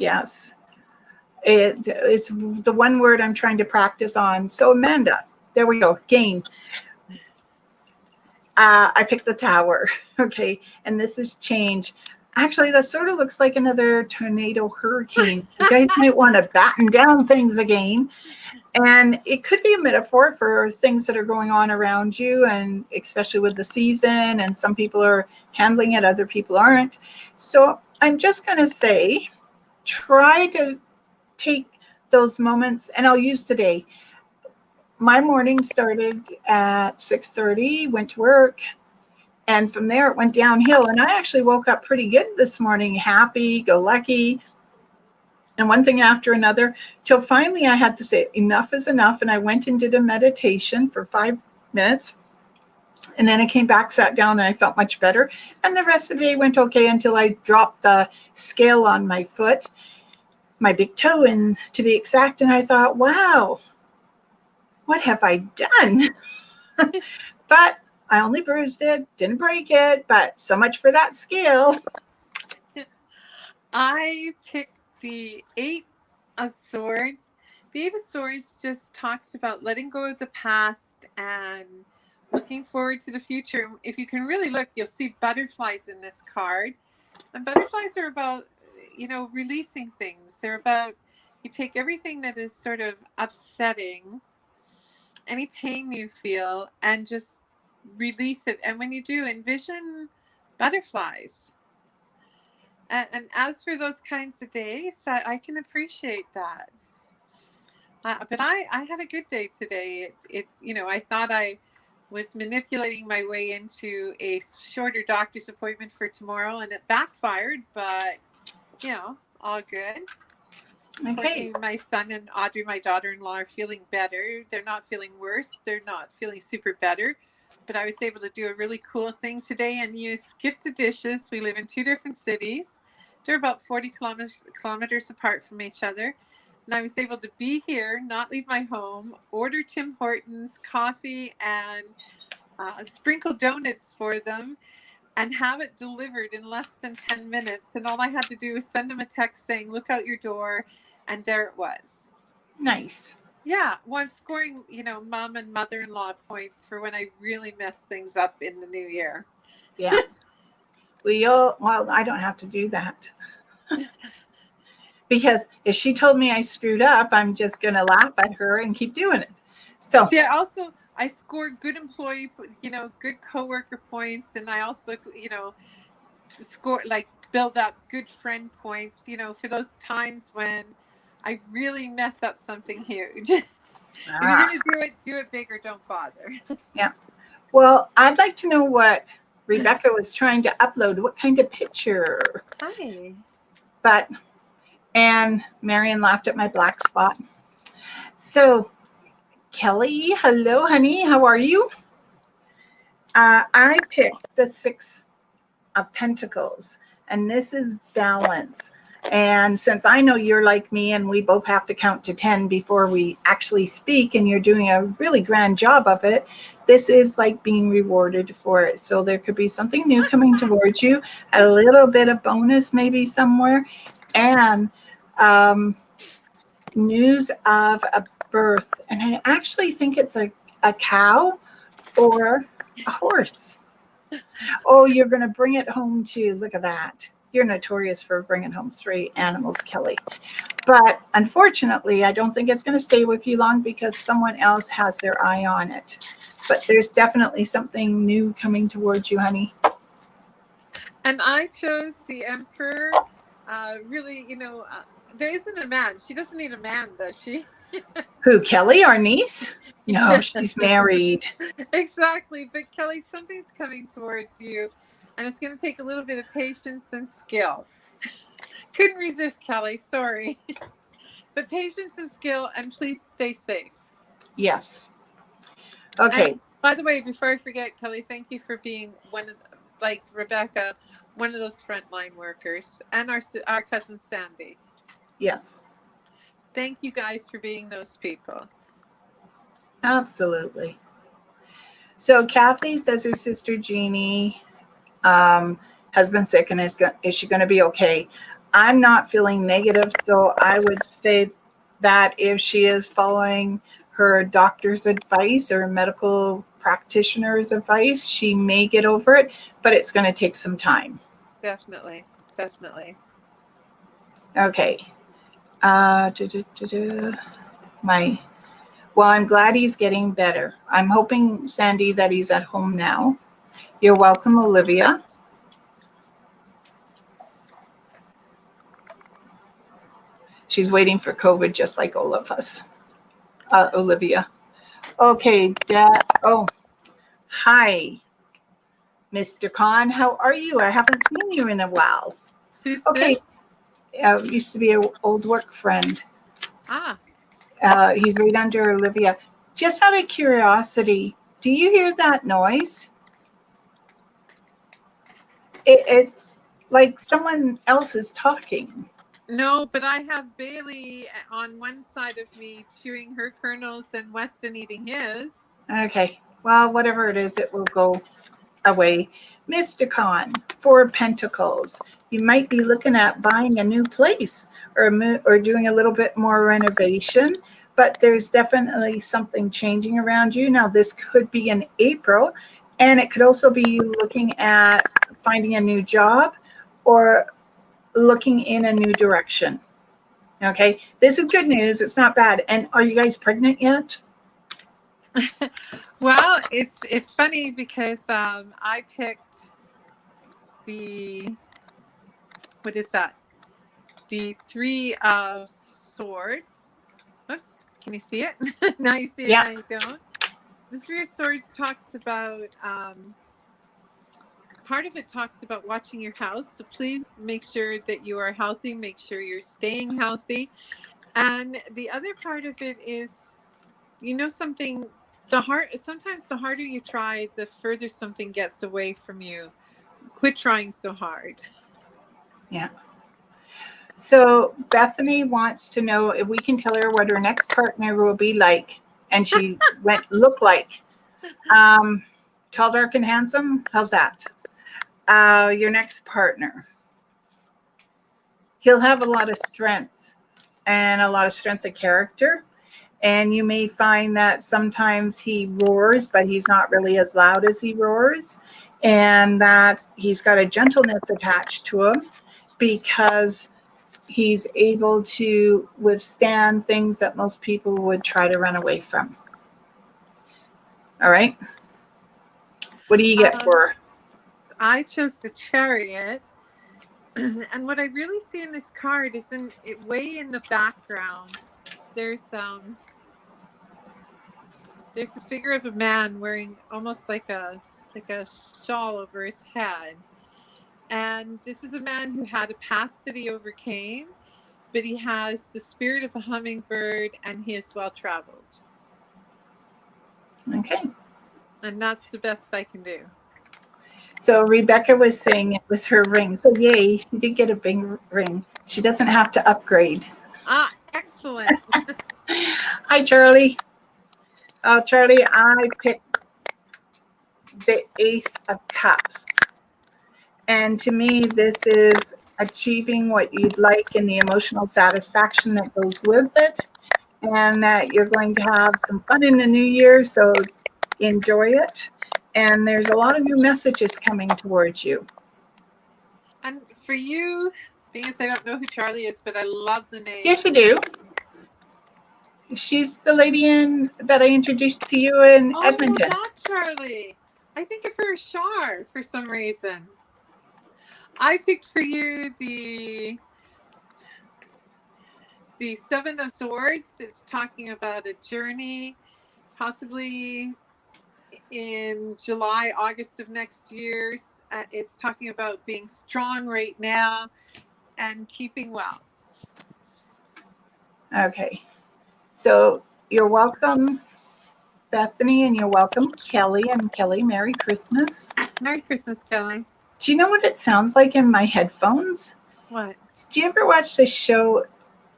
yes, it's the one word I'm trying to practice on. So, Amanda, there we go. Game. I picked the tower. Okay. And this has changed. Actually, that sort of looks like another tornado hurricane. You guys might want to batten down things again. And it could be a metaphor for things that are going on around you, and especially with the season. And some people are handling it, other people aren't. So I'm just going to say, try to take those moments, and I'll use today. My morning started at 6:30, went to work, and from there it went downhill. And I actually woke up pretty good this morning, happy, go lucky, and one thing after another, till finally I had to say enough is enough. And I went and did a meditation for 5 minutes. And then I came back, sat down, and I felt much better. And the rest of the day went okay until I dropped the scale on my foot, my big toe, and to be exact. And I thought, wow, what have I done? But I only bruised it, didn't break it, but so much for that scale. I picked the Eight of Swords. The Eight of Swords just talks about letting go of the past and looking forward to the future. If you can really look, you'll see butterflies in this card. And butterflies are about, releasing things. They're about, you take everything that is sort of upsetting, any pain you feel, and just release it. And when you do, envision butterflies. And as for those kinds of days, I can appreciate that. But I had a good day today. I thought I was manipulating my way into a shorter doctor's appointment for tomorrow, and it backfired, but, all good. Okay. My son and Audrey, my daughter-in-law, are feeling better. They're not feeling worse. They're not feeling super better. But I was able to do a really cool thing today and use Skip the Dishes. We live in 2 different cities. They're about 40 kilometers apart from each other. And I was able to be here, not leave my home, order Tim Hortons coffee and sprinkle donuts for them, and have it delivered in less than 10 minutes. And all I had to do was send them a text saying, look out your door. And there it was. Nice. Yeah. Well, I'm scoring, mom and mother-in-law points for when I really mess things up in the new year. Yeah. I don't have to do that. Because if she told me I screwed up, I'm just going to laugh at her and keep doing it. So see, I scored good employee, good coworker points. And I also, build up good friend points, for those times when I really mess up something huge. If you're going to do it big or don't bother. Yeah. Well, I'd like to know what Rebecca was trying to upload. What kind of picture? Hi. And Marion laughed at my black spot. So, Kelly, hello, honey. How are you? I picked the 6 of Pentacles, and this is balance. And since I know you're like me and we both have to count to 10 before we actually speak, and you're doing a really grand job of it, this is like being rewarded for it. So there could be something new coming towards you, a little bit of bonus maybe somewhere, and news of a birth. And I actually think it's a cow or a horse. Oh, you're going to bring it home too. Look at that. You're notorious for bringing home stray animals, Kelly. But unfortunately, I don't think it's going to stay with you long because someone else has their eye on it. But there's definitely something new coming towards you, honey. And I chose the Emperor. Really, there isn't a man. She doesn't need a man, does she? Who, Kelly, our niece? No, she's married. Exactly. But Kelly, something's coming towards you. And it's going to take a little bit of patience and skill. Couldn't resist, Kelly. Sorry. But patience and skill, and please stay safe. Yes. Okay. And by the way, before I forget, Kelly, thank you for being like Rebecca, one of those frontline workers, and our cousin Sandy. Yes. Thank you guys for being those people. Absolutely. So Kathy says her sister Jeannie has been sick and is she going to be okay? I'm not feeling negative, so I would say that if she is following her doctor's advice or medical practitioner's advice, she may get over it, but it's going to take some time. Definitely. Definitely. Okay. Well, I'm glad he's getting better. I'm hoping, Sandy, that he's at home now. You're welcome, Olivia. She's waiting for COVID just like all of us. Olivia. Okay. Hi, Mr. Khan. How are you? I haven't seen you in a while. Who's Okay. this? Used to be an old work friend. Ah, He's right under Olivia. Just out of curiosity, do you hear that noise? It's like someone else is talking. no, but I have Bailey on one side of me chewing her kernels and Weston eating his. Okay. Well, whatever it is, it will go away. Mr. Khan, 4 Pentacles. You might be looking at buying a new place or doing a little bit more renovation, but there's definitely something changing around you. Now, this could be in April, and it could also be looking at finding a new job or looking in a new direction. Okay, this is good news. It's not bad. And are you guys pregnant yet? Well, it's funny because I picked what is that? The 3 of Swords. Oops, can you see it? Now you see it, Yeah. now you don't. The 3 of Swords talks about, part of it talks about watching your house. So please make sure that you are healthy, make sure you're staying healthy. And the other part of it is, something, sometimes the harder you try, the further something gets away from you. Quit trying so hard. Yeah. So Bethany wants to know if we can tell her what her next partner will be like. And she went, look like. Tall, dark, and handsome. How's that? Your next partner. He'll have a lot of strength and a lot of strength of character. And you may find that sometimes he roars, but he's not really as loud as he roars. And that he's got a gentleness attached to him because he's able to withstand things that most people would try to run away from. All right. What do you get for her? I chose the Chariot. And what I really see in this card is way in the background. There's a figure of a man wearing almost like a shawl over his head. And this is a man who had a past that he overcame, but he has the spirit of a hummingbird and he is well traveled. Okay. And that's the best I can do. So Rebecca was saying it was her ring. So yay, she did get a big ring. She doesn't have to upgrade. Ah, excellent. Hi, Charlie. Charlie, I picked the Ace of Cups. And to me, this is achieving what you'd like and the emotional satisfaction that goes with it. And that you're going to have some fun in the new year. So enjoy it. And there's a lot of new messages coming towards you. And for you, being as I don't know who Charlie is, but I love the name. Yes, you do. She's the lady that I introduced to you in Edmonton. Oh, that Charlie. I think of her as Shar for some reason. I picked for you the 7 of Swords. It's talking about a journey, possibly in July, August of next year. It's talking about being strong right now and keeping well. Okay. So you're welcome, Bethany, and you're welcome, Kelly. And Kelly, Merry Christmas. Merry Christmas, Kelly. Do you know what it sounds like in my headphones? What? Do you ever watch the show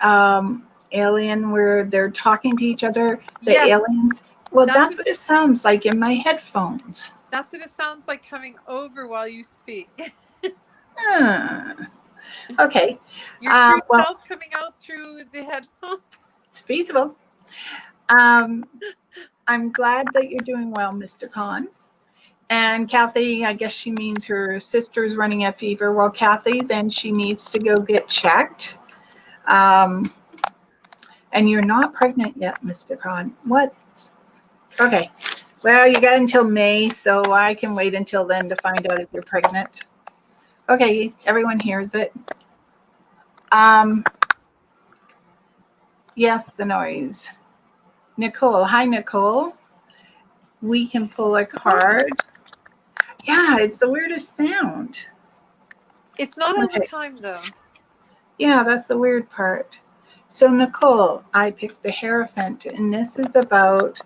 Alien where they're talking to each other, the aliens? Well, that's what it sounds like in my headphones. That's what it sounds like coming over while you speak. Okay. Your true self coming out through the headphones. It's feasible. I'm glad that you're doing well, Mr. Khan. And Kathy, I guess she means her sister's running a fever. Well, Kathy, then she needs to go get checked. And you're not pregnant yet, Mr. Khan. What? Okay. Well, you got until May, so I can wait until then to find out if you're pregnant. Okay, everyone hears it. Yes, the noise. Nicole. Hi, Nicole. We can pull a card. Yeah, it's the weirdest sound. It's not all the Okay. time, though. Yeah, that's the weird part. So, Nicole, I picked the Hierophant, and this is about,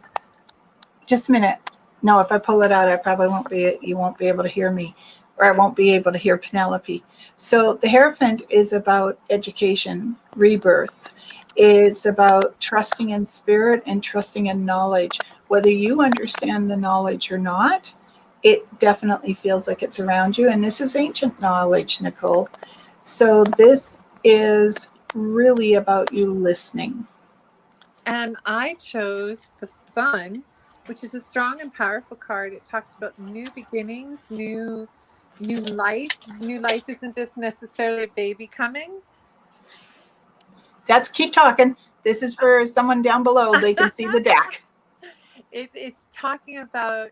just a minute. No, if I pull it out, I probably won't be, you won't be able to hear me, or I won't be able to hear Penelope. So the Hierophant is about education, rebirth. It's about trusting in spirit and trusting in knowledge. Whether you understand the knowledge or not, it definitely feels like it's around you. And this is ancient knowledge, Nicole. So this is really about you listening. And I chose the Sun, which is a strong and powerful card. It talks about new beginnings, new life. New life isn't just necessarily a baby coming. That's keep talking. This is for someone down below. They can see the deck. It's talking about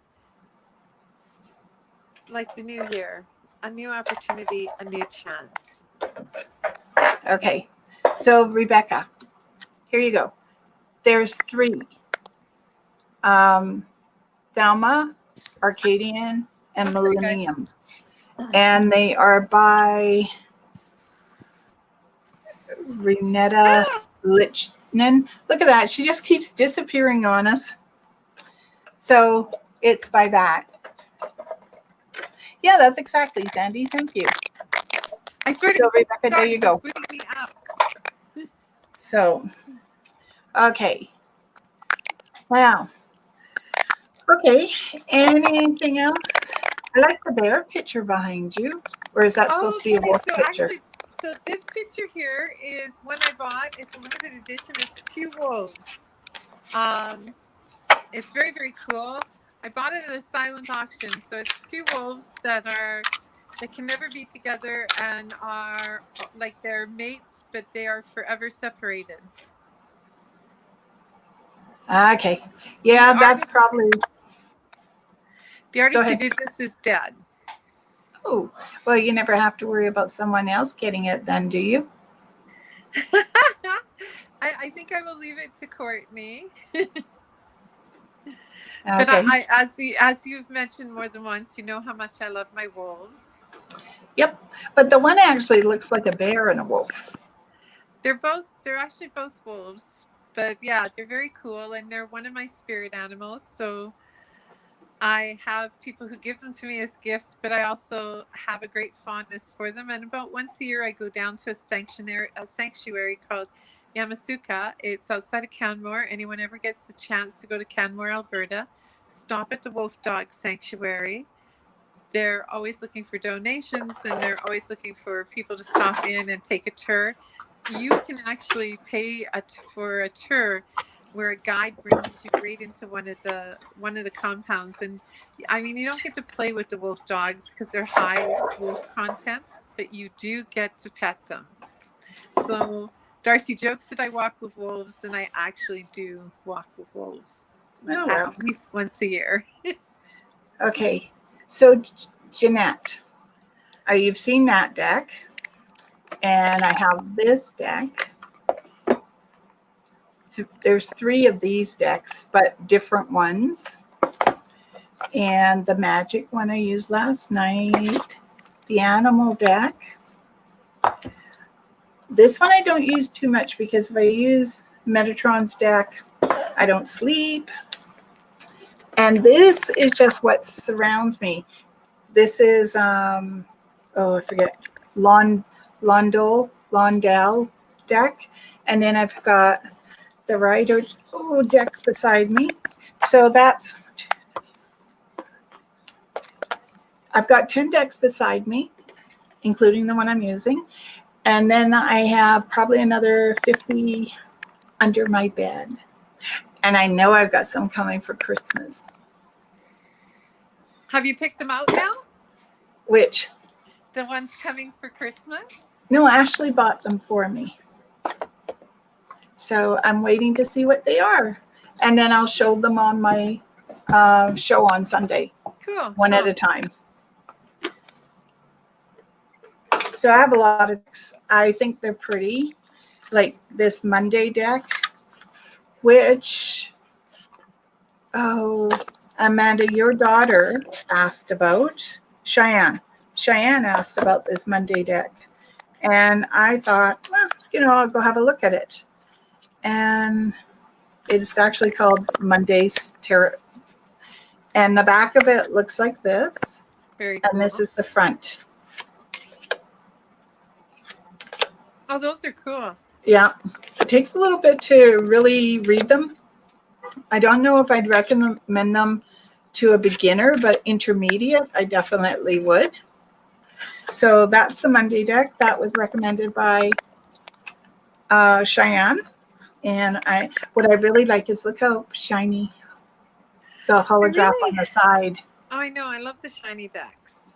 like the new year, a new opportunity, a new chance. Okay. So Rebecca, here you go. There's 3. Thelma, Arcadian, and That's it, guys. Millennium. And they are by Renetta Lichnen. Look at that. She just keeps disappearing on us. So it's by that. Yeah, that's exactly, Sandy. Thank you. I swear to So Rebecca, there God, you go. you're booting me out. So, okay. Wow. Okay. Anything else? I like the bear picture behind you. Or is that supposed to be a wolf picture? Actually, so this picture here is one I bought. It's a limited edition. It's 2 wolves. It's very, very cool. I bought it at a silent auction. So it's 2 wolves that can never be together and are like they're mates, but they are forever separated. Okay. Yeah, that's probably. The artist who did this is dead. Oh, well, you never have to worry about someone else getting it then, do you? I think I will leave it to Courtney. Okay. But as you've mentioned more than once, you know how much I love my wolves. Yep. But the one actually looks like a bear and a wolf. They're actually both wolves. But yeah, they're very cool and they're one of my spirit animals. So I have people who give them to me as gifts, but I also have a great fondness for them. And about once a year, I go down to a sanctuary called Yamasuka. It's outside of Canmore. Anyone ever gets the chance to go to Canmore, Alberta, stop at the Wolf Dog Sanctuary. They're always looking for donations and they're always looking for people to stop in and take a tour. You can actually pay for a tour where a guide brings you right into one of the compounds. And I mean, you don't get to play with the wolf dogs because they're high wolf content, but you do get to pet them. So D'Arcy jokes that I walk with wolves, and I actually do walk with wolves at least once a year. Okay. So Jeanette, you've seen that deck, and I have this deck. There's 3 of these decks, but different ones. And the magic one I used last night, the animal deck. This one I don't use too much because if I use Metatron's deck, I don't sleep. And this is just what surrounds me. This is, I forget, Londell deck. And then I've got the Rider's deck beside me. So I've got 10 decks beside me, including the one I'm using. And then I have probably another 50 under my bed. And I know I've got some coming for Christmas. Have you picked them out now? Which? The ones coming for Christmas? No, Ashley bought them for me. So I'm waiting to see what they are. And then I'll show them on my show on Sunday. Cool. One at a time. So I have a lot of decks. I think they're pretty. Like this Monday deck, which, Amanda, your daughter asked about. Cheyenne asked about this Monday deck. And I thought, well, I'll go have a look at it. And it's actually called Monday's Tarot. And the back of it looks like this. Very cool. And this is the front. Oh, those are cool. Yeah. It takes a little bit to really read them. I don't know if I'd recommend them to a beginner, but intermediate, I definitely would. So that's the Monday deck. That was recommended by Cheyenne. And what I really like is look how shiny the holograph on the side. Oh, I know. I love the shiny decks.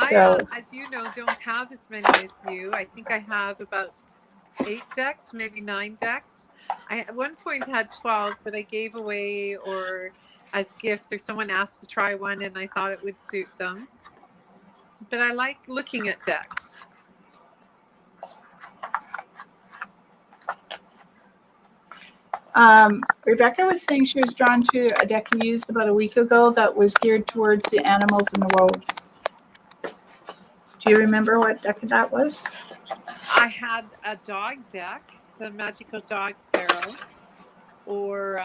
So, I, as you know, don't have as many as you. I think I have about 8 decks, maybe 9 decks. I at one point had 12, but I gave away or as gifts, or someone asked to try one and I thought it would suit them. But I like looking at decks. Rebecca was saying she was drawn to a deck you used about a week ago that was geared towards the animals and the wolves. Do you remember what deck that was? I had a dog deck, the Magical Dog Tarot, or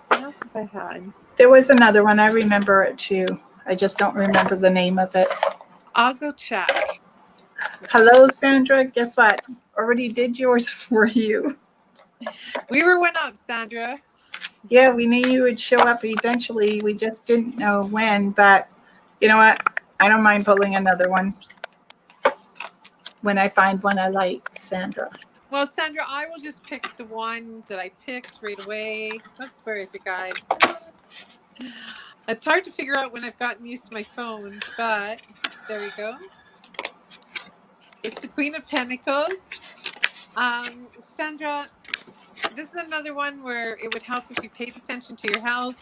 what else have I had? There was another one. I remember it too. I just don't remember the name of it. I'll go check. Hello, Sandra. Guess what? Already did yours for you. We were one up, Sandra. Yeah, we knew you would show up eventually. We just didn't know when. But you know what? I don't mind pulling another one when I find one I like, Sandra. Well, Sandra, I will just pick the one that I picked right away. Where is it, guys? It's hard to figure out when I've gotten used to my phone, but there we go. It's the Queen of Pentacles. Sandra, this is another one where it would help if you paid attention to your health,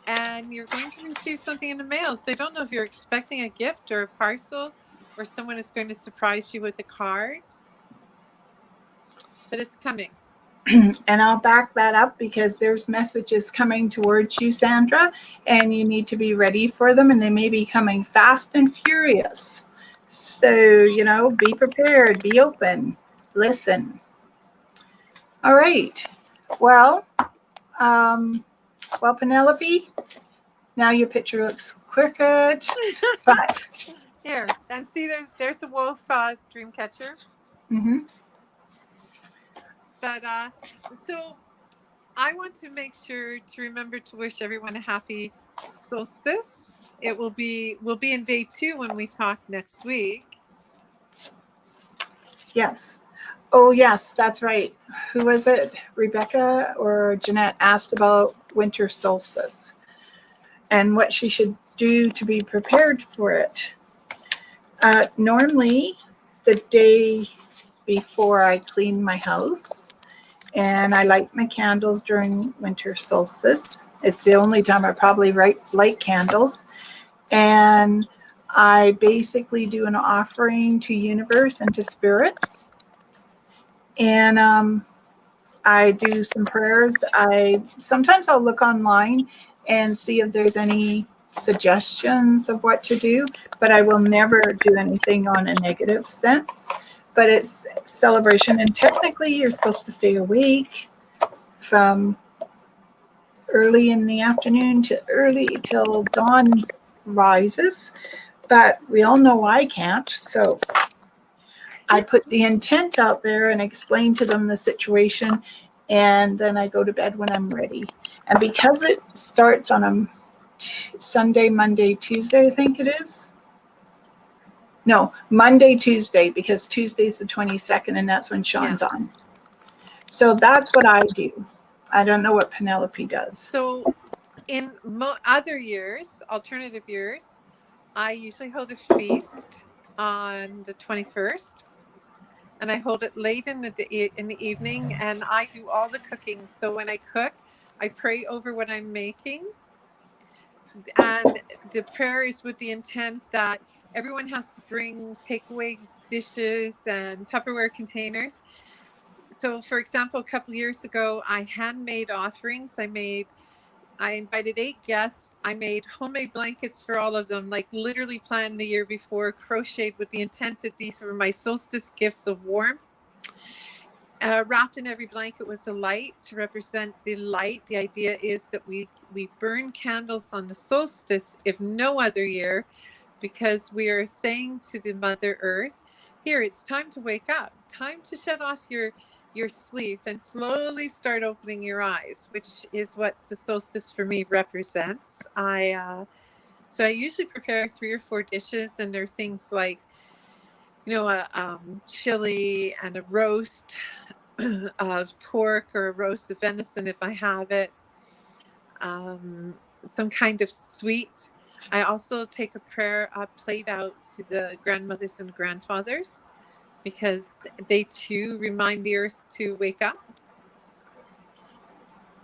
and you're going to receive something in the mail. So I don't know if you're expecting a gift or a parcel, or someone is going to surprise you with a card, but it's coming. And I'll back that up because there's messages coming towards you, Sandra, and you need to be ready for them, and they may be coming fast and furious. So, be prepared, be open, listen. All right. Well, Penelope, now your picture looks crooked, but Here, and see, there's a wolf dream catcher. Mm-hmm. But so I want to make sure to remember to wish everyone a happy solstice. We'll be in day 2 when we talk next week. Yes. Oh, yes, that's right. Who was it? Rebecca or Jeanette asked about winter solstice and what she should do to be prepared for it. Normally, the day before I clean my house, and I light my candles during winter solstice. It's the only time I probably light candles. And I basically do an offering to universe and to spirit. And I do some prayers. Sometimes I'll look online and see if there's any suggestions of what to do, but I will never do anything on a negative sense. But it's celebration, and technically you're supposed to stay awake from early in the afternoon to early till dawn rises, but we all know I can't, so I put the intent out there and explain to them the situation, and then I go to bed when I'm ready. And because it starts on a Sunday, Monday, Tuesday, I think it is. No, Monday, Tuesday, because Tuesday's the 22nd, and that's when Sean's on. So that's what I do. I don't know what Penelope does. So in other years, alternative years, I usually hold a feast on the 21st, and I hold it late in the evening, and I do all the cooking. So when I cook, I pray over what I'm making, and the prayer is with the intent that everyone has to bring takeaway dishes and Tupperware containers. So, for example, a couple of years ago, I handmade offerings. I invited 8 guests. I made homemade blankets for all of them, like literally planned the year before, crocheted with the intent that these were my solstice gifts of warmth. Wrapped in every blanket was a light to represent the light. The idea is that we burn candles on the solstice, if no other year, because we are saying to the Mother Earth, here, it's time to wake up, time to shut off your sleep and slowly start opening your eyes, which is what the solstice for me represents. So I usually prepare 3 or 4 dishes, and they're things like, a chili and a roast of pork, or a roast of venison if I have it, some kind of sweet. I also take a prayer played out to the grandmothers and grandfathers, because they too remind the earth to wake up.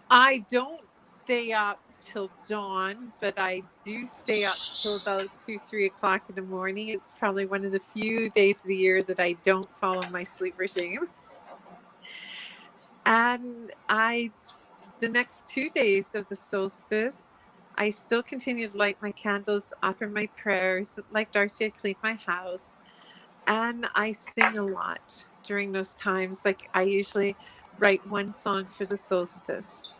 I don't stay up till dawn, but I do stay up till about 2-3 o'clock in the morning. It's probably one of the few days of the year that I don't follow my sleep regime. And the next 2 days of the solstice, I still continue to light my candles, offer my prayers. Like D'Arcy, I clean my house, and I sing a lot during those times. Like, I usually write one song for the solstice.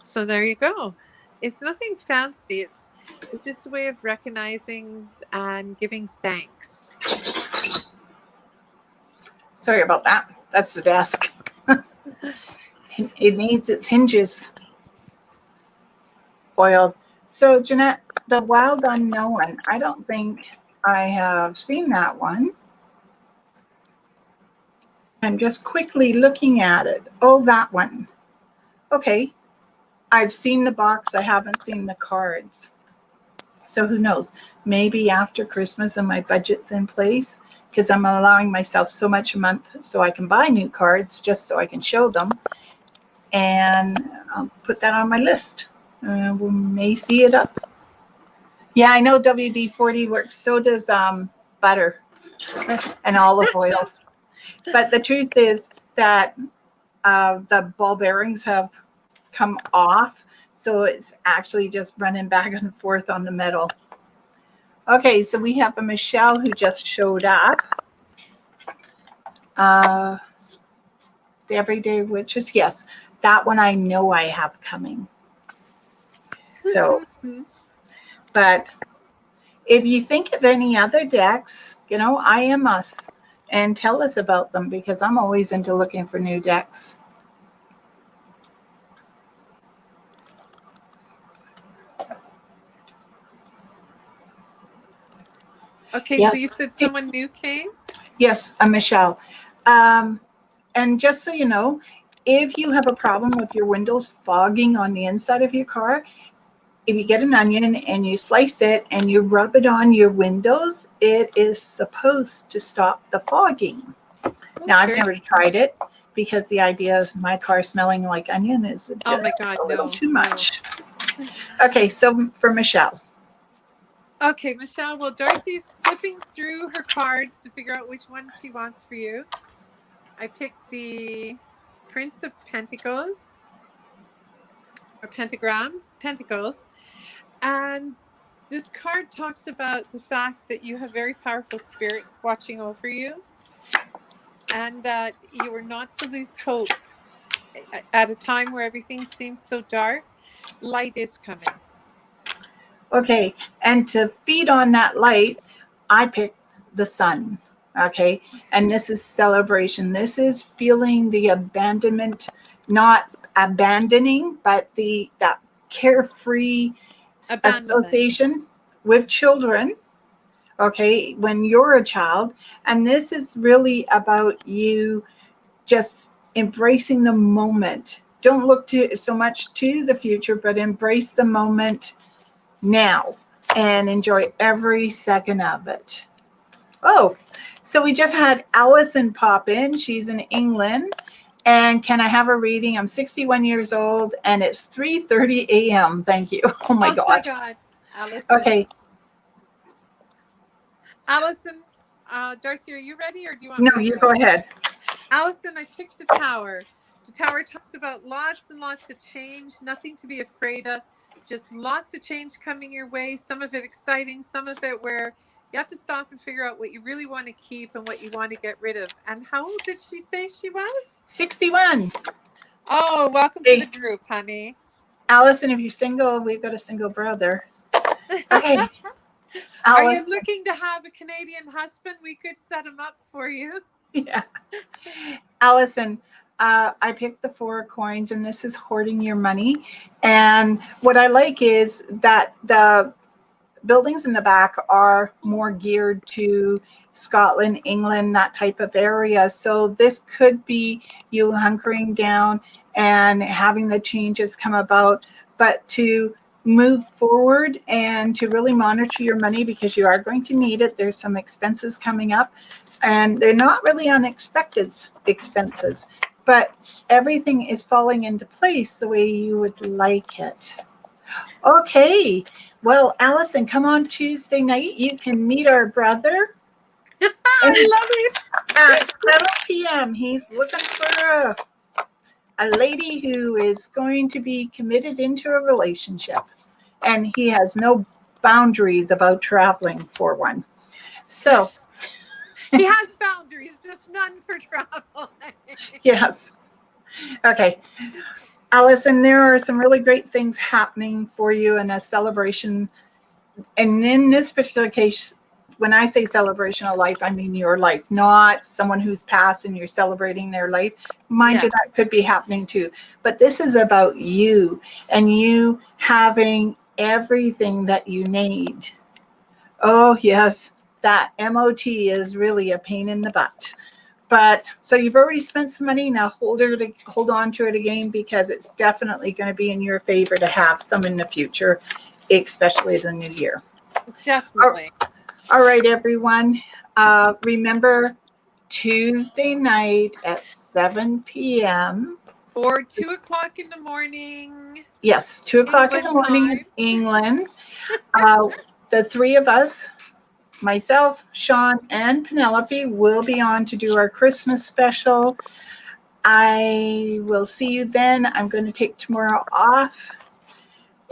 So there you go. It's nothing fancy. It's just a way of recognizing and giving thanks. Sorry about that. That's the desk. It needs its hinges oiled. So, Jeanette, the Wild Unknown, I don't think I have seen that one. I'm just quickly looking at it. Oh, that one. Okay. I've seen the box. I haven't seen the cards. So who knows? Maybe after Christmas and my budget's in place, because I'm allowing myself so much a month so I can buy new cards just so I can show them. And I'll put that on my list. We may see it up. Yeah, I know WD-40 works. So does butter and olive oil. But the truth is that the ball bearings have come off. So it's actually just running back and forth on the metal. Okay, so we have a Michelle who just showed us. The Everyday Witches. Yes, that one I know I have coming. So, but if you think of any other decks, IM us and tell us about them, because I'm always into looking for new decks. Okay, Yes. so you said someone new came? Yes, Michelle. And just so you know, if you have a problem with your windows fogging on the inside of your car, if you get an onion and you slice it and you rub it on your windows, it is supposed to stop the fogging. Okay. Now, I've never tried it, because the idea is my car smelling like onion is Oh my God, a little no, too much. No. Okay, so for Michelle. Okay, Michelle, well, D'Arcy's flipping through her cards to figure out which one she wants for you. I picked the Prince of Pentacles, or Pentacles. And this card talks about the fact that you have very powerful spirits watching over you, and that you are not to lose hope. At a time where everything seems so dark, light is coming. Okay, and to feed on that light, I picked the sun. Okay, and this is celebration. This is feeling the abandonment, not abandoning, but that carefree association with children. Okay, when you're a child, and this is really about you just embracing the moment. Don't look so much to the future, but embrace the moment now and enjoy every second of it. Oh, so we just had Allison pop in. She's in England. And can I have a reading? I'm 61 years old and it's 3:30 a.m. Thank you. Oh my God. Oh my God. Allison. Okay. Allison, D'Arcy, are you ready or do you want No, me to you go ahead. Allison, I picked the Tower. The Tower talks about lots and lots of change, nothing to be afraid of, just lots of change coming your way, some of it exciting, some of it where you have to stop and figure out what you really want to keep and what you want to get rid of. And how old did she say she was? 61. Oh, welcome to the group, honey. Allison, if you're single, we've got a single brother. Okay. Are you Allison. looking to have a Canadian husband? We could set him up for you. Yeah. Allison, I picked the 4 coins and this is hoarding your money. And what I like is that the buildings in the back are more geared to Scotland, England, that type of area. So this could be you hunkering down and having the changes come about, but to move forward and to really monitor your money because you are going to need it. There's some expenses coming up and they're not really unexpected expenses, but everything is falling into place the way you would like it. Okay. Well, Allison, come on Tuesday night. You can meet our brother. I love it. At 7 p.m. He's looking for a lady who is going to be committed into a relationship. And he has no boundaries about traveling for one. So he has boundaries, just none for travel. yes. Okay. Allison, there are some really great things happening for you in a celebration. And in this particular case, when I say celebration of life, I mean your life, not someone who's passed and you're celebrating their life. Mind you, that could be happening too. But this is about you and you having everything that you need. Oh, yes, that MOT is really a pain in the butt. But so you've already spent some money. Now hold on to it again because it's definitely going to be in your favor to have some in the future, especially the new year. Definitely. All right, everyone. Remember Tuesday night at 7 p.m. Or 2 o'clock in the morning. Yes, 2 o'clock in the morning in England. The 3 of us, myself, Sean, and Penelope will be on to do our Christmas special. I will see you then. I'm going to take tomorrow off.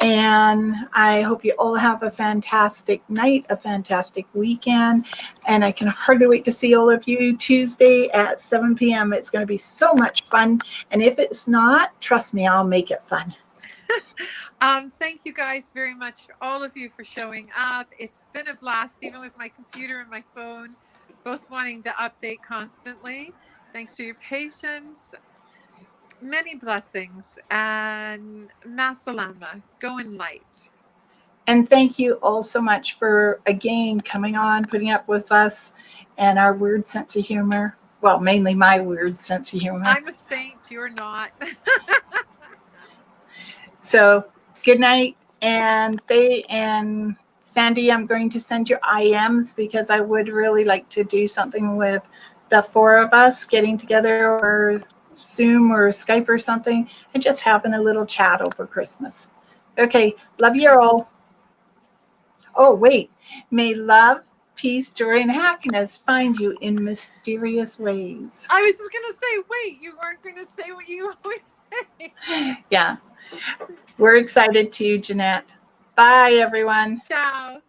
And I hope you all have a fantastic night, a fantastic weekend. And I can hardly wait to see all of you Tuesday at 7 p.m. It's going to be so much fun. And if it's not, trust me, I'll make it fun. Thank you guys very much, all of you, for showing up. It's been a blast, even with my computer and my phone, both wanting to update constantly. Thanks for your patience. Many blessings and Masalama, go in light. And thank you all so much for, again, coming on, putting up with us and our weird sense of humor. Well, mainly my weird sense of humor. I'm a saint, you're not. So good night. And Faye and Sandy, I'm going to send you IMs because I would really like to do something with the 4 of us getting together or Zoom or Skype or something and just having a little chat over Christmas. Okay. Love you all. Oh, wait. May love, peace, joy, and happiness find you in mysterious ways. I was just going to say, wait, you weren't going to say what you always say. Yeah. We're excited too, Jeanette. Bye, everyone. Ciao.